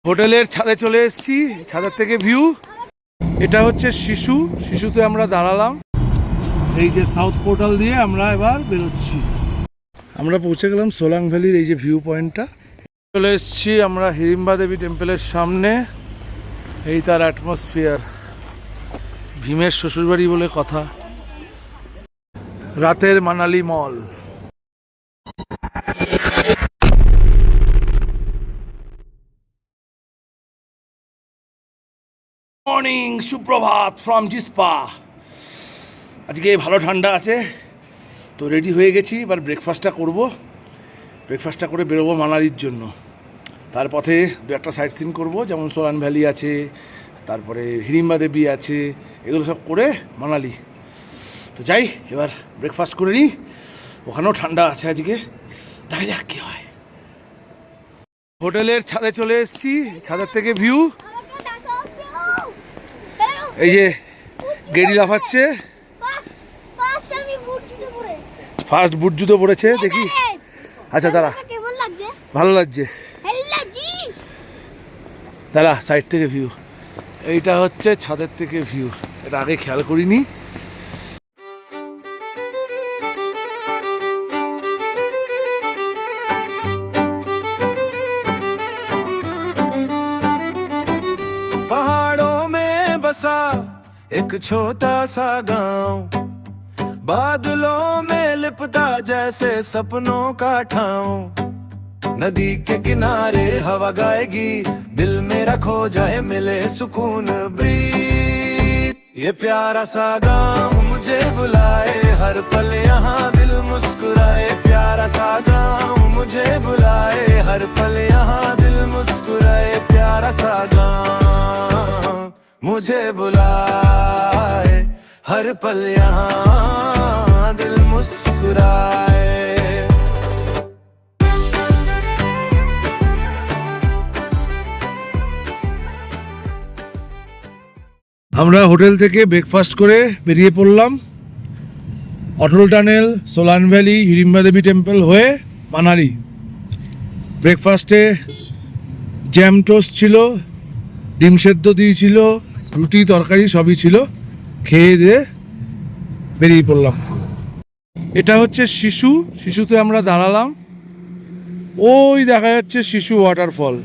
হোটেলের ছাদে চলে এসেছি, ছাদের থেকে ভিউ। এটা হচ্ছে শিশুতে আমরা দাঁড়ালাম। এই যে সাউথ পোর্টাল দিয়ে আমরা এবার বেরোচ্ছি। আমরা পৌঁছে গেলাম সোলাং ভ্যালির এই যে ভিউ পয়েন্টটা। চলে এসেছি আমরা হিড়িম্বা দেবী টেম্পলের সামনে। এই তার অ্যাটমসফিয়ার, ভীমের শ্বশুরবাড়ি বলে কথা। রাতের মানালি মল। মর্নিং, সুপ্রভাত ফ্রম জিসপা। আজকে ভালো ঠান্ডা আছে, তো রেডি হয়ে গেছি। এবার ব্রেকফাস্টটা করব, ব্রেকফাস্টটা করে বেরোবো মানালির জন্য। তার পথে দু একটা সাইট সিন করবো, যেমন সোলান ভ্যালি আছে, তারপরে হিড়িম্বা দেবী আছে, এগুলো সব করে মানালি। তো যাই, এবার ব্রেকফাস্ট করে নিই। ওখানেও ঠান্ডা আছে আজকে, দেখা যাক কী হয়। হোটেলের ছাদে চলে এসেছি, ছাদের থেকে ভিউ। এই যে গেড়ি লাফাচ্ছে, ফার্স্ট বুট জুতো পরেছে, দেখি। আচ্ছা দাঁড়া, ভালো লাগছে দাঁড়া। সাইড থেকে ভিউ, এইটা হচ্ছে ছাদের থেকে ভিউ। এটা আগে খেয়াল করিনি। पहाड़ों में बसा एक छोटा सा गांव, बादलों में लिपटा जैसे सपनों का ठाव। नदी के किनारे हवा गाएगी, दिल मेरा खो जाए मिले सुकून ब्रीथ। ये प्यारा सा गांव मुझे बुलाए, हर पल यहाँ दिल मुस्कुराए। प्यारा सा गांव मुझे बुलाए, हर पल यहाँ दिल मुस्कुराए। प्यारा सा गांव मुझे बुलाए, हर पल यहाँ दिल मुस्कुराए। আমরা হোটেল থেকে ব্রেকফাস্ট করে বেরিয়ে পড়লাম অটল টানেল, সোলান ভ্যালি, হিড়িম্বা দেবী টেম্পল হয়ে মানালি। ব্রেকফাস্টে জ্যাম টোস্ট ছিল, ডিম সেদ্ধ দিয়েছিল, রুটি তরকারি সবই ছিল। খেয়ে দিয়ে বেরিয়ে পড়লাম। এটা হচ্ছে শিশুতে আমরা দাঁড়ালাম। ওই দেখা যাচ্ছে শিশু ওয়াটারফল।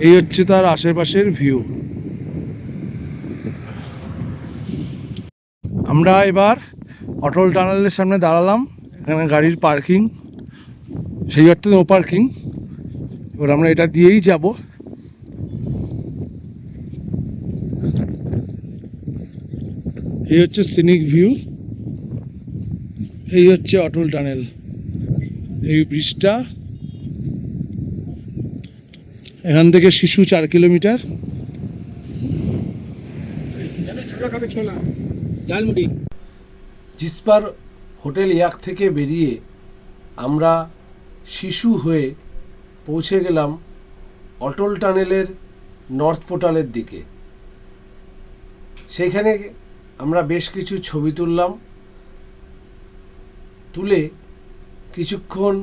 এই হচ্ছে তার আশেপাশের ভিউ। আমরা এবার অটল টানেলের সামনে দাঁড়ালাম। এখানে গাড়ির পার্কিং, সেই অর্থে নো পার্কিং। এবার আমরা এটা দিয়েই যাব। এই হচ্ছে সিনিক ভিউ, এই হচ্ছে অটল টানেল, এই ব্রিজটা। এখান থেকে শিশু 4 কিলোমিটার। জিসপার হোটেল ইয়াক থেকে বেরিয়ে আমরা শিশু হয়ে পৌঁছে গেলাম অটল টানেলের নর্থ পোর্টালের দিকে। সেখানে আমরা বেশ কিছু ছবি তুলে কিছুক্ষণ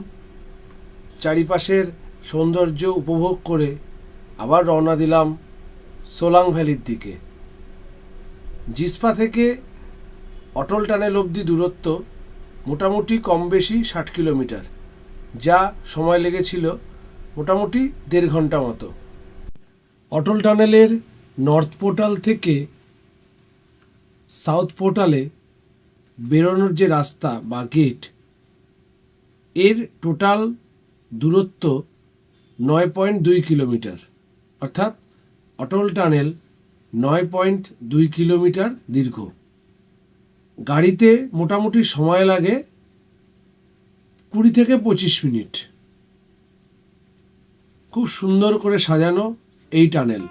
চারিপাশের সৌন্দর্য উপভোগ করে আবার রওনা দিলাম সোলাং ভ্যালির দিকে। জিসপা থেকে অটল টানেল অবধি দূরত্ব মোটামুটি কম বেশি 60 কিলোমিটার, যা সময় লেগেছিল মোটামুটি 1.5 ঘন্টা মতো। অটল টানেলের নর্থ পোর্টাল থেকে সাউথ পোর্টালে বেরোনোর যে রাস্তা বা গেট, এর টোটাল দূরত্ব 9.2 কিলোমিটার, অর্থাৎ অটল টানেল 9.2 কিলোমিটার দীর্ঘ। গাড়িতে মোটামুটি সময় লাগে 20 থেকে 25 মিনিট। খুব সুন্দর করে সাজানো এই tunnel.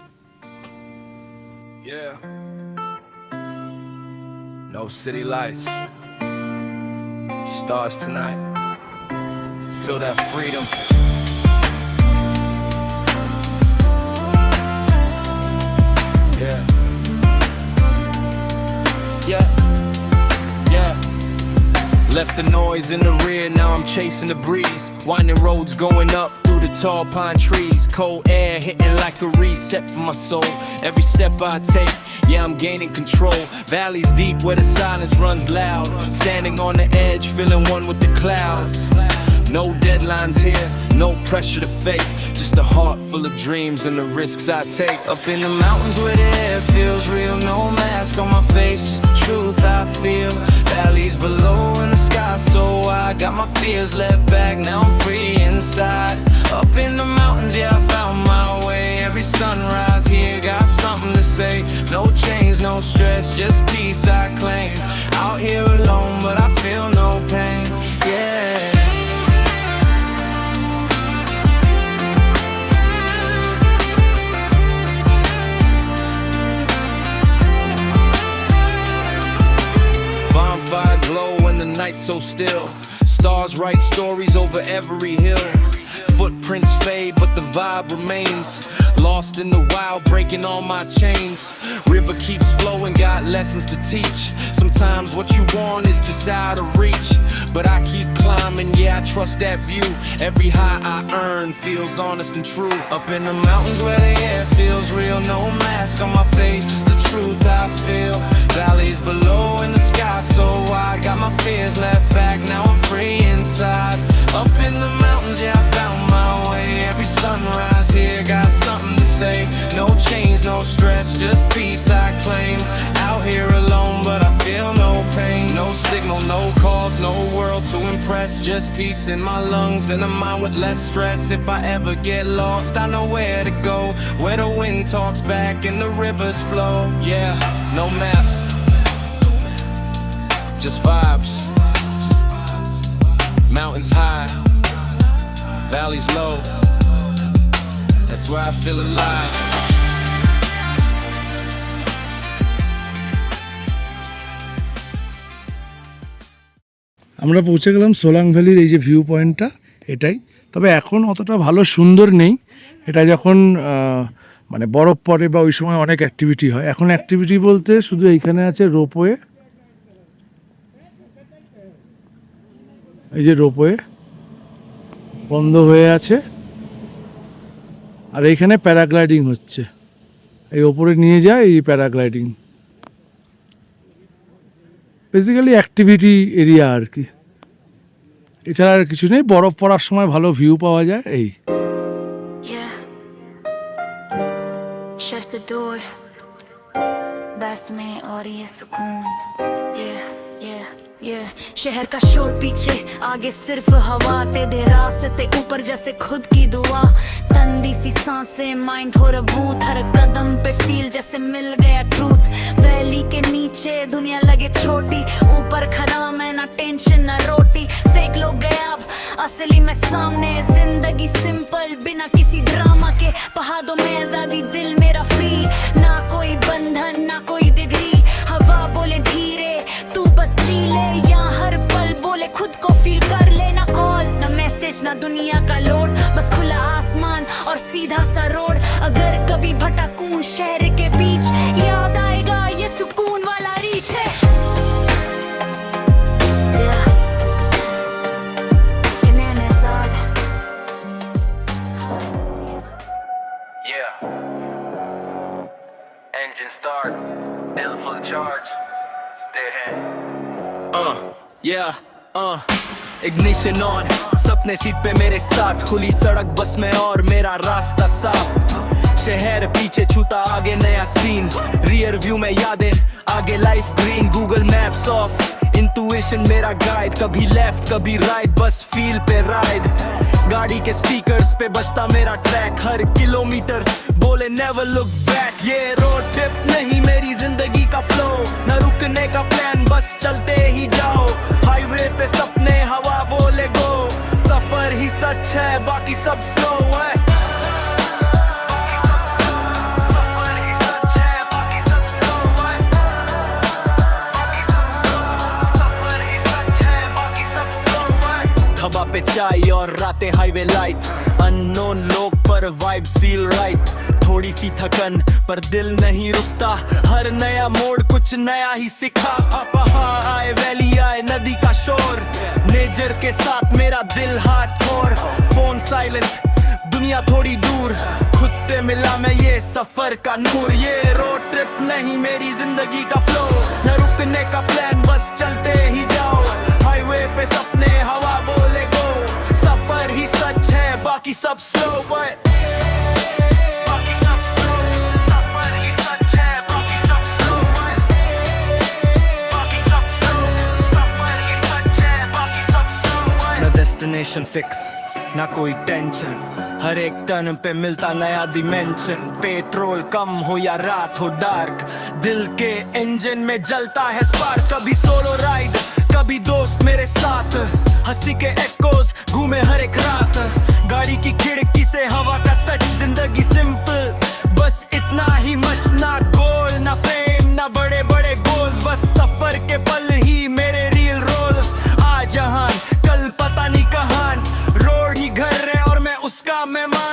No city lights, stars tonight. Feel that freedom. the noise in the rear, now I'm chasing the breeze. Winding roads going up through the tall pine trees. Cold air hitting like a reset for my soul. Every step I take, yeah, I'm gaining control. Valleys deep where the silence runs loud. Standing on the edge, feeling one with the clouds. No deadlines here, no pressure to fake. Just a heart full of dreams and the risks I take. Up in the mountains where the air feels real. No mask on my face, just the truth I feel. Valleys below in the sky so I got my fears left back, now I'm free inside. Up in the mountains, yeah, I found my way. Every sunrise here got something to say. No chains, no stress, just peace I claim. Out here alone, but I feel no pain, yeah. Bonfire glow when the night's so still. Stars write stories over every hill. Footprints fade, but the vibe remains. Lost in the wild, breaking all my chains. River keeps flowing, got lessons to teach. Sometimes what you want is just out of reach. But I keep climbing, yeah, I trust that view. Every high I earn feels honest and true. Up in the mountains where the air feels real. No mask on my face, just the truth I feel. Valleys below in the sky so wide. Got my fears left back, now I'm free inside. Up in the mountains, yeah, I found my way. Every sunrise here got something to say. No change, no stress, just peace I claim. Out here alone, but I feel no pain. No signal, no calls, no world to impress. Just peace in my lungs and a mind with less stress. If I ever get lost, I know where to go. Where the wind talks back and the rivers flow. Yeah, no map, just vibes. Mountains high, valleys low. That's where I feel alive. আমরা পৌঁছে গেলাম সোলাং ভ্যালির এই যে view পয়েন্টটা, এটাই। তবে এখন অতটা ভালো সুন্দর নেই। এটা যখন মানে বরফ পড়ে বা ওই সময় অনেক অ্যাক্টিভিটি হয়। এখন অ্যাক্টিভিটি বলতে শুধু এইখানে আছে রোপওয়ে, এই যে রোপওয়ে বন্ধ হয়ে আছে, আর এইখানে প্যারাগ্লাইডিং হচ্ছে। এই ওপরে নিয়ে যায় এই প্যারাগ্লাইডিং, বেসিক্যালি অ্যাক্টিভিটি এরিয়া আর কি। এছাড়া আর কিছু নেই। বরফ পড়ার সময় ভালো ভিউ পাওয়া যায় এই। शर से दूर बस में और ये सुकून, शहर का शोर पीछे, आगे सिर्फ हवा। तेरे रास्ते ऊपर जैसे खुद की दुआ। तंदी सी सांसें, माइंड हो रबूत। हर कदम पे फील जैसे मिल गया ट्रूथ। वैली के नीचे दुनिया लगे छोटी, ऊपर खड़ा मैं, ना टेंशन ना रोटी। फेक लोग गया अब असली में सामने। जिंदगी सिंपल बिना किसी ड्रामा के। पहाड़ों में आजादी, दिल मेरा फ्री। ना कोई बंधन ना कोई डिग्री। हवा बोले धीरे, तू बस जी ले। यहाँ हर पल बोले खुद को फील कर ले। ना कॉल ना मैसेज ना दुनिया का लोड, बस खुला आसमान और सीधा सा रोड। अगर कभी भटकूं शहर के बीच, याद आएगा ये सुकून वाला रीच है। Engine start, L full charge. Dead hand. Ignition on, सपने सीट पे मेरे साथ। खुली सड़क बस में और मेरा रास्ता साफ। शहर पीछे छूता, आगे नया सीन। रियर व्यू में यादें, आगे life green. Google maps of, intuition मेरा गाइड। कभी लेफ्ट कभी राइट, बस फील पे राइड। गाड़ी के स्पीकर्स पे बजता मेरा ट्रैक। हर किलोमीटर बोले नेवर लुक बैक। ये रोड ट्रिप नहीं मेरी जिंदगी का फ्लो। न रुकने का प्लान, बस चलते ही जाओ। हाईवे पे सपने, हवा बोले गो। सफर ही सच है, बाकी सब स्लो है। हवा पे चाय और रातें हाईवे लाइट। अननोन लोग पर वाइब्स फील राइट। थोड़ी सी थकन पर दिल नहीं रुकता, हर नया मोड़ कुछ नया ही सिखा। अब पहाड़ आए वैली आए नदी का शोर, नेचर के साथ मेरा दिल हार्डकोर। फोन साइलेंट दुनिया थोड़ी दूर, खुद से मिला मैं ये सफर का नूर। ये रोड ट्रिप नहीं मेरी जिंदगी का फ्लो, न रुकने का प्लान बस चलते ही जाओ। हाईवे पे सपने हवा बोले गो, सफर ही सच है बाकी सब स्लो। बाकी सब स्लो, सफर ही सच है बाकी सब स्लो। बाकी सब स्लो, सफर ही सच है बाकी सब स्लो। न डेस्टिनेशन फिक्स ना कोई टेंशन, हर एक टर्न पे मिलता नया डिमेंशन। पेट्रोल कम हो या रात हो डार्क, दिल के इंजन में जलता है स्पार्क। कभी सोलो राइड कभी दोस्त मेरे साथ, हंसी के एक्कोस घूमे हर एक रात। गाड़ी की खिड़की से हवा का टच, जिंदगी सिंपल बस इतना ही मच। ना गोल ना फेम ना बड़े बड़े गोल्स, बस सफर के पल ही मेरे रियल रोल्स। आज जहान कल पता नहीं कहां, रोड ही घर है और मैं उसका मेहमान।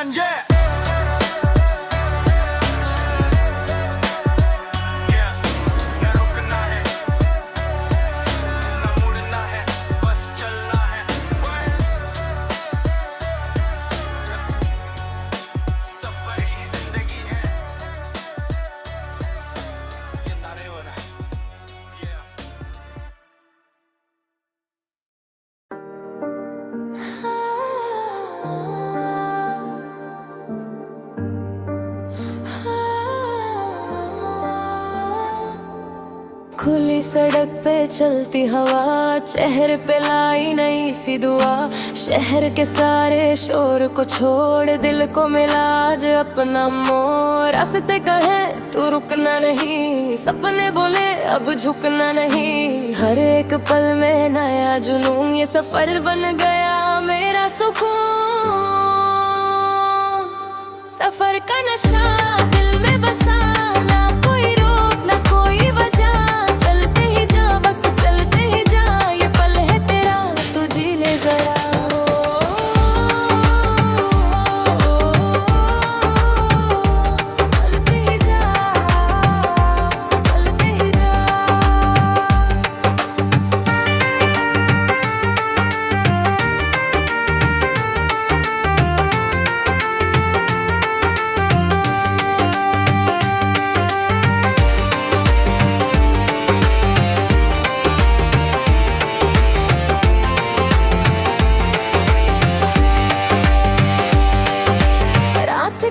खुली सड़क पे चलती हवा, चेहरे पे लाई नई सी दुआ। शहर के सारे शोर को छोड़ दिल को मिला आज अपना मोर। रास्ते कहे तू रुकना नहीं, सपने बोले अब झुकना नहीं। हर एक पल में नया जुनून, ये सफर बन गया मेरा सुकून। सफर का नशा दिल में बसा, ना कोई रोक ना कोई वजह। चलते ही जा बस चलते ही जा, ये पल है तेरा तू जी ले जरा। चलते ही जा चलते ही जा।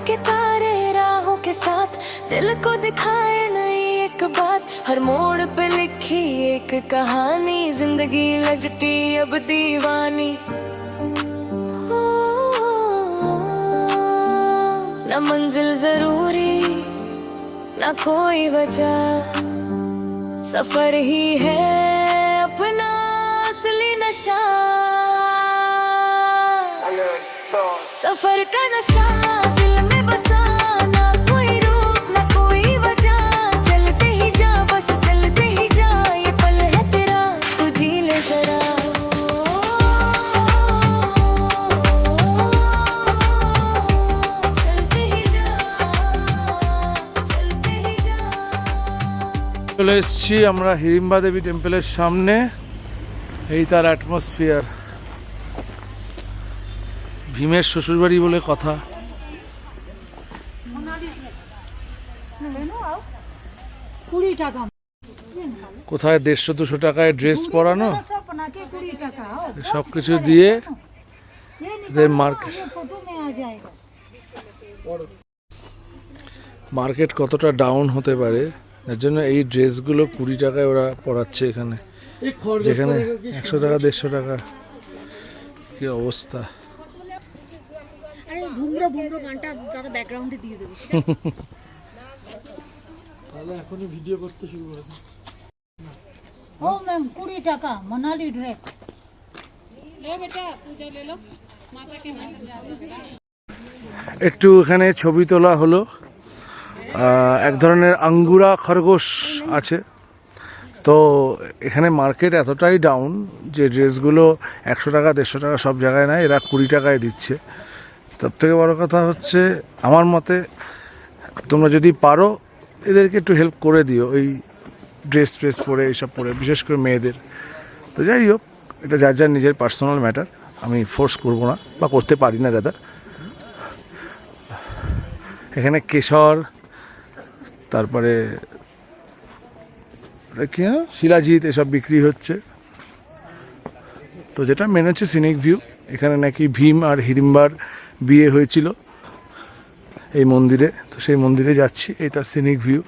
के तारे राहों के साथ दिल को दिखाए नई एक बात। हर मोड़ पे लिखी एक कहानी, जिंदगी लगती अब दीवानी। न मंजिल जरूरी न कोई वजह, सफर ही है अपना असली नशा। सफर का नशा दिल में बसा, ना कोई रोक ना कोई वजह। चलते ही जा बस चलते ही जा, ये पल है तेरा तू जी ले जरा। चलते ही जा चलते ही जा। চলে এসেছি আমরা হিড়িম্বা দেবী টেম্পলের সামনে। এই তার অ্যাটমসফিয়ার। ভীমের শ্বশুরবাড়ি বলে কথা। কোথায় 150-200 টাকায় ড্রেস পরানো, সব কিছু দিয়ে এদের মার্কেট কতটা ডাউন হতে পারে, এর জন্য এই ড্রেসগুলো 20 টাকায় ওরা পরাচ্ছে এখানে, যেখানে 100 টাকা 150 টাকা। কি অবস্থা। তাহলে এখনই ভিডিও করতে শুরু করে দাও। ও ম্যাম 20 টাকা মনালি ড্রেস। একটু এখানে ছবি তোলা হলো। এক ধরনের আঙ্গুরা খরগোশ আছে। তো এখানে মার্কেট এতটাই ডাউন যে ড্রেসগুলো 100 টাকা 150 টাকা সব জায়গায় নাই, এরা 20 টাকায় দিচ্ছে। তার থেকে বড় কথা হচ্ছে আমার মতে তোমরা যদি পারো এদেরকে একটু হেল্প করে দিও, এই ড্রেস ফ্রেস পরে এইসব পরে, বিশেষ করে মেয়েদের। তো যাই হোক, এটা যার যার নিজের পার্সোনাল ম্যাটার, আমি ফোর্স করব না বা করতে পারি না দাদা। এখানে কেশর, তারপরে কি শিলাজিৎ এসব বিক্রি হচ্ছে। তো যেটা মেন হচ্ছে সিনিক ভিউ। এখানে নাকি ভীম আর হিড়িম্বার বিয়ে হয়েছিল এই মন্দিরে, তো সেই মন্দিরে যাচ্ছি। এই তার সিনিক ভিউ।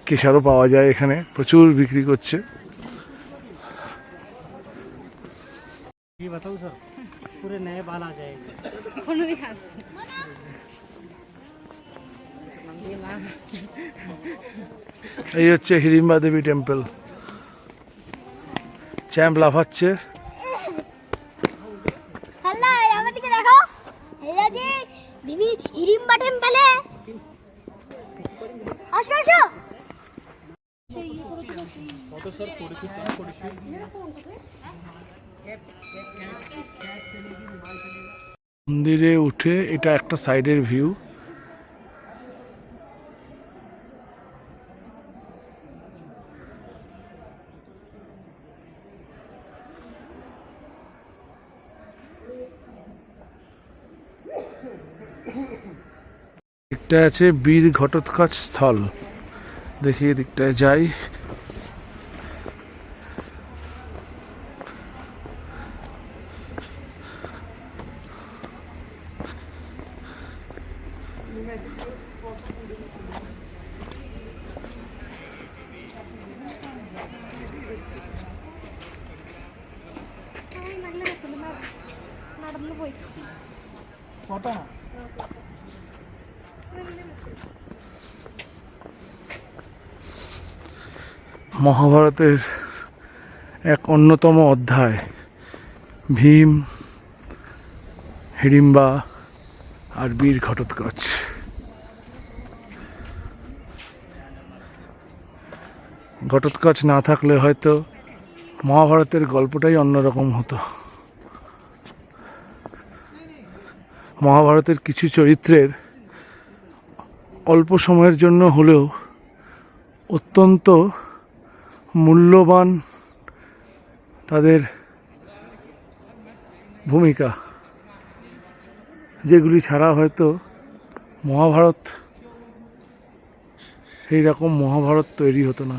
কেশরও পাওয়া যায় এখানে, প্রচুর বিক্রি করছে। এই হচ্ছে হিড়িম্বা দেবী টেম্পল। চ্যাম্প লাফাচ্ছে। আমাদেরকে দেখো, এই যে দেবী হিড়িম্বা টেম্পলে। আসো আসো। মন্দিরে উঠে এটা একটা সাইডের ভিউ। দিকটা আছে বীর ঘটোৎকচ স্থল। দেখি দিকটায় যাই। মহাভারতের এক অন্যতম অধ্যায় ভীম, হিড়িম্বা আর বীর ঘটোৎকচ। ঘটোৎকচ না থাকলে হয়তো মহাভারতের গল্পটাই অন্যরকম হতো। মহাভারতের কিছু চরিত্রের অল্প সময়ের জন্য হলেও অত্যন্ত মূল্যবান তাদের ভূমিকা, যেগুলি ছাড়া হয়তো মহাভারত এই রকম মহাভারত তৈরি হতো না।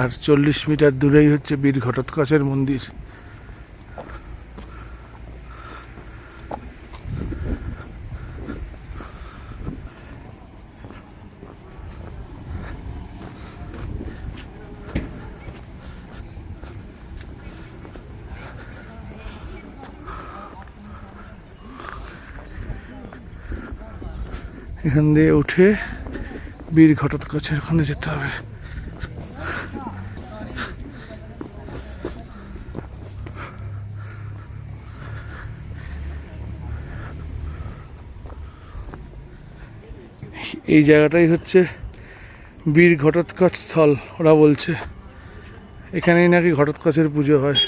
আর 40 মিটার দূরেই হচ্ছে বীর ঘটোৎকচের মন্দির। এখান দিয়ে উঠে বীর ঘটোৎকচের ওখানে যেতে হবে। এই জায়গাটাই হচ্ছে বীর ঘটোৎকচ স্থল ওরা বলছে। এখানেই নাকি ঘটোৎকচের পুজো হয়।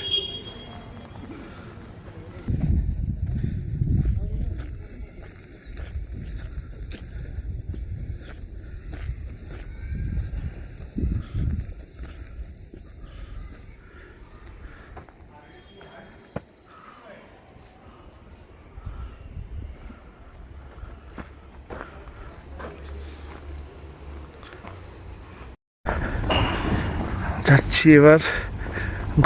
যাচ্ছি এবার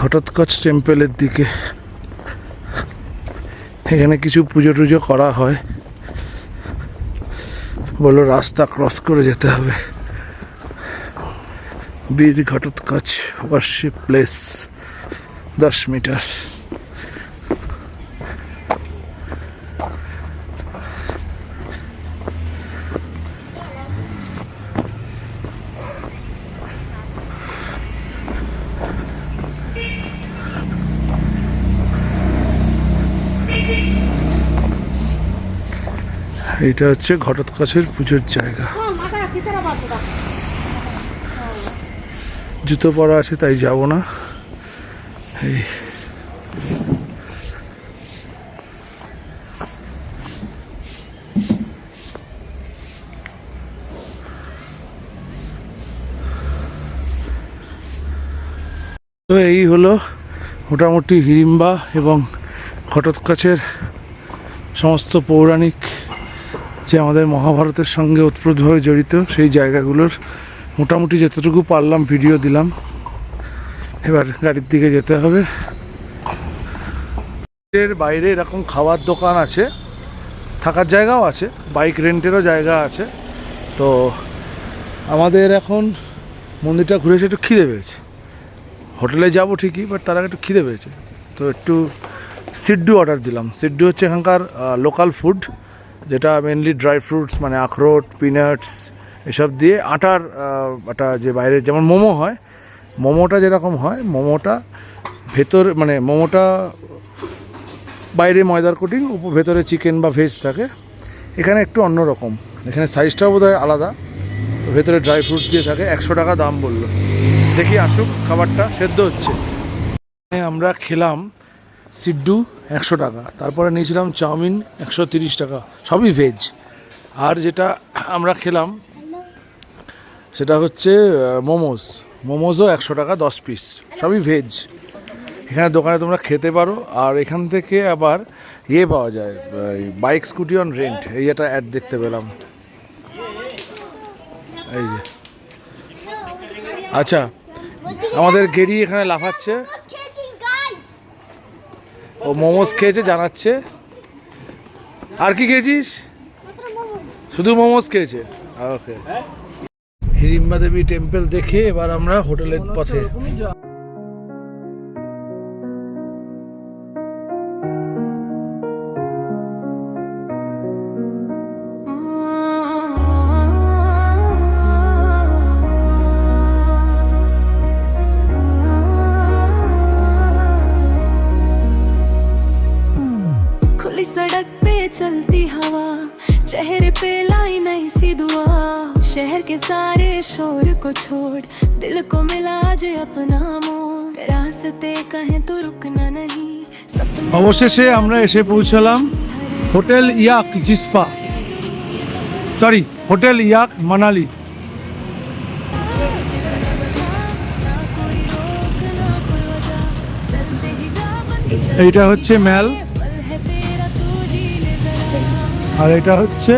ঘটোৎকচ টেম্পলের দিকে। এখানে কিছু পুজো টুজো করা হয়, বললো রাস্তা ক্রস করে যেতে হবে। বীর ঘটোৎকচ ওয়ার্শিপ প্লেস 10 মিটার। এইটা হচ্ছে ঘটোৎকচের পুজোর জায়গা। জুতো পরা আছে তাই যাব না। এই তো এই হলো মোটামুটি হিড়িম্বা এবং ঘটোৎকচের সমস্ত পৌরাণিক যে আমাদের মহাভারতের সঙ্গে ওতপ্রোতভাবে জড়িত সেই জায়গাগুলোর মোটামুটি যতটুকু পারলাম ভিডিও দিলাম। এবার গাড়ির দিকে যেতে হবে। এর বাইরে এরকম খাওয়ার দোকান আছে, থাকার জায়গাও আছে, বাইক রেন্টেরও জায়গা আছে। তো আমাদের এখন মন্দিরটা ঘুরে এসে একটু খিদে পেয়েছে। হোটেলে যাব ঠিকই, বাট তার আগে একটু খিদে পেয়েছে, তো একটু সিড্ডু অর্ডার দিলাম। সিড্ডু হচ্ছে এখানকার লোকাল ফুড, যেটা মেনলি ড্রাই ফ্রুটস মানে আখরোট, পিনাটস এসব দিয়ে আটার একটা যে বাইরে যেমন মোমো হয়, মোমোটা যেরকম হয়, মোমোটা ভেতর মানে মোমোটা বাইরে ময়দার কোটিং, ভেতরে চিকেন বা ভেজ থাকে। এখানে একটু অন্যরকম, এখানে সাইজটাও বোধহয় আলাদা, ভেতরে ড্রাই ফ্রুটস দিয়ে থাকে। 100 টাকা দাম বললো। দেখি আসুক, খাবারটা সেদ্ধ হচ্ছে। আমরা খেলাম সিড্ডু 100 টাকা, তারপরে নিয়েছিলাম চাউমিন 130 টাকা, সবই ভেজ। আর যেটা আমরা খেলাম সেটা হচ্ছে মোমোজও 100 টাকা 10 পিস, সবই ভেজ। এখানে দোকানে তোমরা খেতে পারো। আর এখান থেকে আবার ইয়ে পাওয়া যায়, বাইক স্কুটি অন রেন্ট, এই একটা অ্যাড দেখতে পেলাম। এই যে আচ্ছা, আমাদের গেরি এখানে লাফাচ্ছে, ও মোমোস খেয়েছে জানাচ্ছে। আর কি খেয়েছিস? শুধু মোমোস খেয়েছে। ওকে, হিড়িম্বা দেবী টেম্পল দেখে এবার আমরা হোটেলের পথে। खुली सड़क पे चलती हवा, चेहरे पे लाई नई सी दुआ, शहर के सारे शोर को छोड़ दिल को मिला आज अपना मोड़, रास्ते कहीं तो रुकना नहीं। অবশেষে আমরা এসে পৌঁছালাম হোটেল ইয়াক জিসপা, সরি হোটেল ইয়াক মানালি। এইটা হচ্ছে ম্যাল, আর এটা হচ্ছে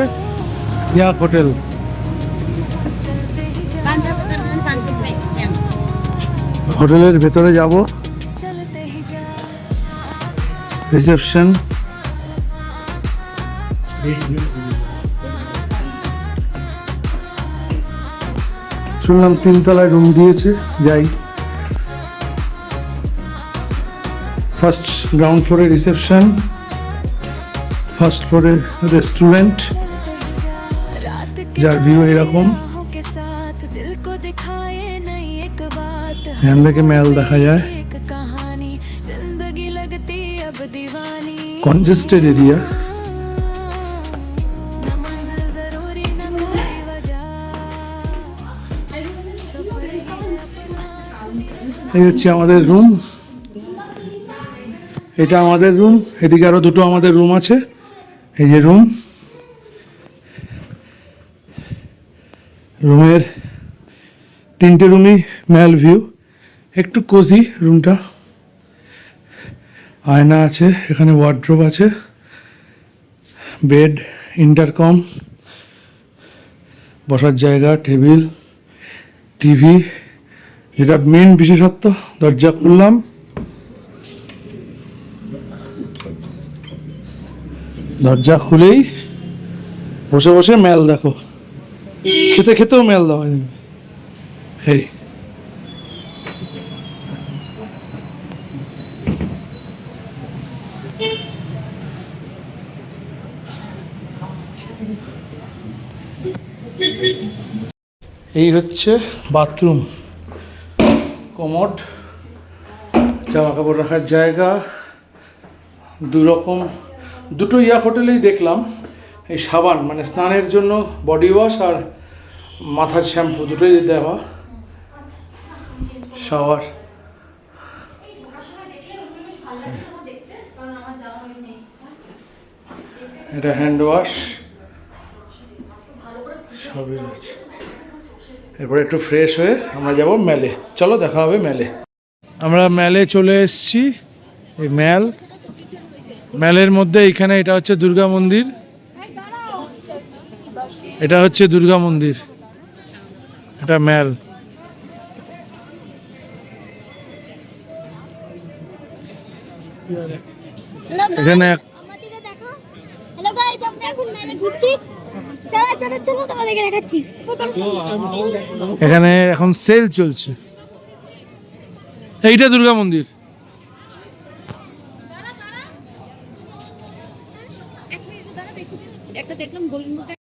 ইয়াক হোটেল। হোটেলের ভেতরে যাব, রিসেপশন। শুনলাম 3 তলায় রুম দিয়েছে, যাই। ফার্স্ট গ্রাউন্ড ফ্লোরে রিসেপশন, ফার্স্ট ফ্লোরে রেস্টুরেন্ট, যার ভিউ এরকম। এখান থেকে ম্যাল দেখা যায়। Congested area. এই হচ্ছে আমাদের রুম, এটা আমাদের রুম। এদিকে আরো দুটো আমাদের রুম আছে। এই যে রুম, রুমের 3টে রুমই ম্যাল ভিউ, একটু কোজি রুমটা। আয়না আছে, এখানে ওয়ার্ড্রোব আছে, বেড, ইন্টারকম, বসার জায়গা, টেবিল, টিভি। যেটা মেন বিশেষত্ব, দরজা খুললাম, দরজা খুলেই বসে বসে ম্যাল দেখো, খেতে খেতেও ম্যাল দেওয়া যাবে। এই এই হচ্ছে বাথরুম, কমোড, জামা কাপড় রাখার জায়গা। দুটো ইয়াক হোটেলেই দেখলাম, এই সাবান মানে স্নানের জন্য বডি ওয়াশ আর মাথার শ্যাম্পু দুটোই দেওয়া, শাওয়ার। এটা হ্যান্ড ওয়াশ সবই আছে। এরপরে একটু ফ্রেশ হয়ে আমরা যাব মেলে। চলো দেখা হবে মেলে। আমরা মেলে চলে এসেছি। এই মেলের মধ্যে এইখানে এটা হচ্ছে দুর্গা মন্দির, এটা হচ্ছে দুর্গা মন্দির, এটা মেল। এখানে আমাদেরকে দেখো। হ্যালো গাইস, আমরা এখন মেলে ঘুরছি। চলো চলো চলো তোমাদেরকে দেখাচ্ছি। এখানে এখন সেল চলছে। এইটা দুর্গা মন্দির। একটা দেখলাম গোল্ডেন মধ্যে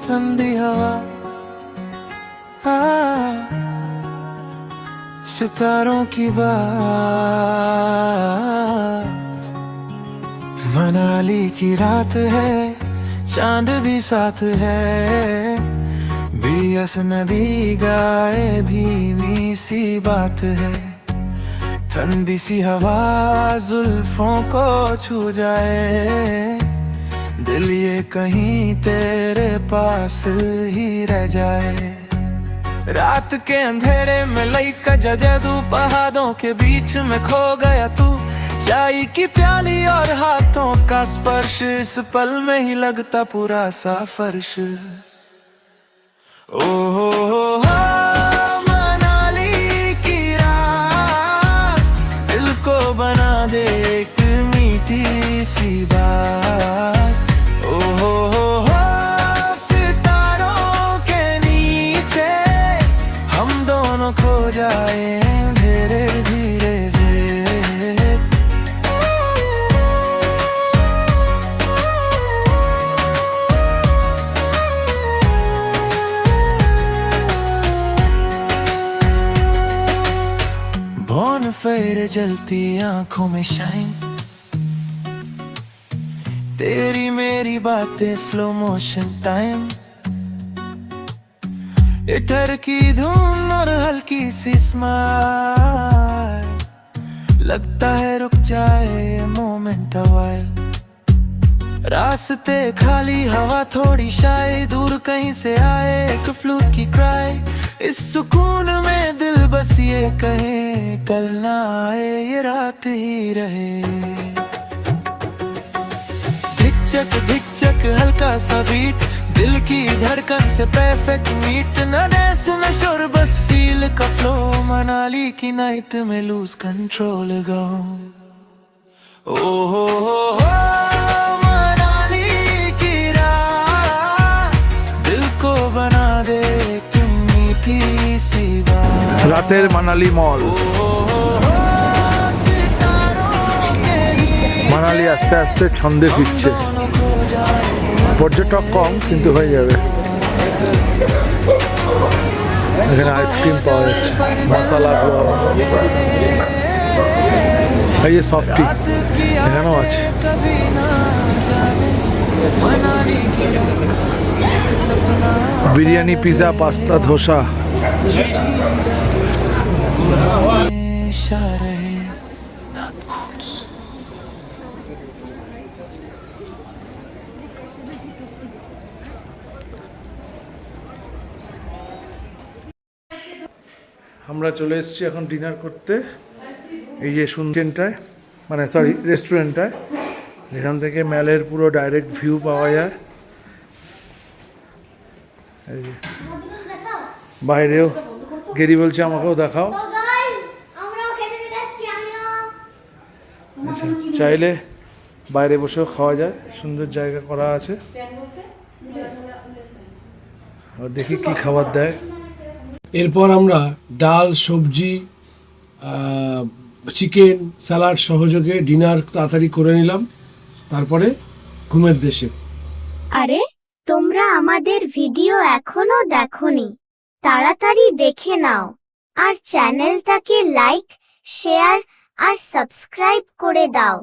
ठंडी हवा, सितारों की बात, मनाली की रात है, चांद भी साथ है, बियस नदी गाए धीमी सी बात है, ठंडी सी हवा जुल्फों को छू जाए, दिल ये कहीं तेरे पास ही रह जाए। रात के अंधेरे में लइका जजदू, पहाड़ों के बीच में खो गया तू, चाय की प्याली और हाथों का स्पर्श, इस पल में ही लगता पूरा सा फर्श। ओ मनाली की रात दिल को बना दे एक मीठी सी बात। सितारों के नीचे हम दोनों खो जाए धीरे धीरे। बोनफायर जलती आंखों में शाइन, तेरी मेरी बातें स्लो मोशन टाइम, इटर की धुन और हल्की सी स्माइल, लगता है रुक जाए मोमेंट अ वाइल। रास्ते खाली हवा थोड़ी शाय, दूर कहीं से आए एक फ्लूट की क्राई, इस सुकून में दिल बस ये कहे कल ना आए ये रात ही रहे। धिक चक हल्का सा बीट, दिल की धड़कन से परफेक्ट मीट, न रेस न शोर बस फील का फ्लो, मनाली की नाइट में लूज कंट्रोल गो। ओ मनाली की रात दिल को बना दे एक मीठी सी बात। রাতের মানালি মল। মানালি আস্তে আস্তে ছন্দে ফিরছে, পর্যটক কম কিন্তু হয়ে যাবে। এখানে আইসক্রিম পাওয়া যাচ্ছে, মশলা এই যে সফটি এখানেও আছে। Biryani, pizza, pasta, dosa. আমরা চলে এসেছি এখন ডিনার করতে এই যে সুন্দরটায়, মানে সরি রেস্টুরেন্টটায়, যেখান থেকে মেলের পুরো ডাইরেক্ট ভিউ পাওয়া যায়। এই যে বাইরেও গেরি বলছে আমাকেও দেখাও। তো গাইস, আমরাও খেতে যাচ্ছি। আমিও আচ্ছা, চাইলে বাইরে বসেও খাওয়া যায়, সুন্দর জায়গা করা আছে। আর দেখি কি খাবার দেয়। এরপর আমরা ডাল, সবজি, চিকেন, স্যালাড সহযোগে ডিনার তাড়াতাড়ি করে নিলাম, তারপরে ঘুমের দেশে। আরে তোমরা আমাদের ভিডিও এখনো দেখোনি, তাড়াতাড়ি দেখে নাও আর চ্যানেলটাকে লাইক শেয়ার আর সাবস্ক্রাইব করে দাও।